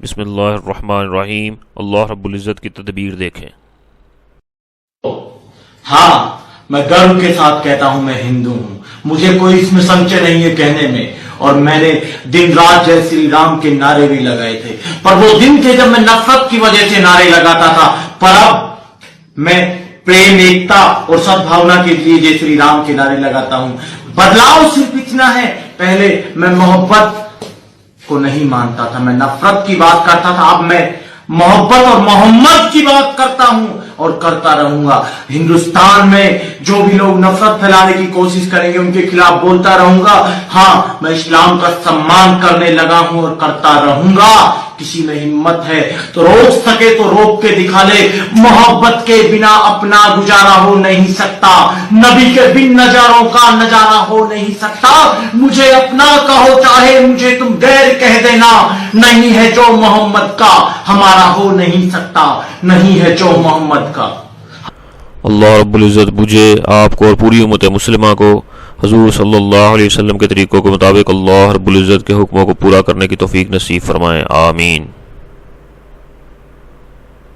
بسم اللہ الرحمن الرحیم۔ اللہ رب العزت کی تدبیر دیکھیں۔ ہاں، میں گرو کے ساتھ کہتا ہوں میں ہندو ہوں، مجھے کوئی اس میں سنچے نہیں ہے کہنے میں، اور میں نے دن رات جے شری رام کے نعرے بھی لگائے تھے، پر وہ دن تھے جب میں نفرت کی وجہ سے نعرے لگاتا تھا، پر اب میں پریم، ایکتا اور سدبھاونا کے لیے جے شری رام کے نعرے لگاتا ہوں۔ بدلاؤ صرف اتنا ہے، پہلے میں محبت کو نہیں مانتا تھا، میں نفرت کی بات کرتا تھا، اب میں محبت اور محمد کی بات کرتا ہوں اور کرتا رہوں گا۔ ہندوستان میں جو بھی لوگ نفرت پھیلانے کی کوشش کریں گے ان کے خلاف بولتا رہوں گا۔ ہاں، میں اسلام کا سمان کرنے لگا ہوں اور کرتا رہوں گا۔ کسی میں ہمت ہے تو روک سکے تو روک کے دکھا لے، محبت کے بنا اپنا گزارا ہو نہیں سکتا، نبی کے بن نظاروں کا نظارہ ہو نہیں سکتا۔ مجھے اپنا کہو چاہے مجھے تم غیر کہہ دینا، نہیں ہے جو محمد کا ہمارا ہو نہیں سکتا، نہیں ہے جو محمد کا۔ اللہ رب العزت مجھے، آپ کو اور پوری امت مسلمہ کو حضور صلی اللہ علیہ وسلم کے طریقوں کے مطابق اللہ رب العزت کے حکموں کو پورا کرنے کی توفیق نصیب فرمائے، آمین۔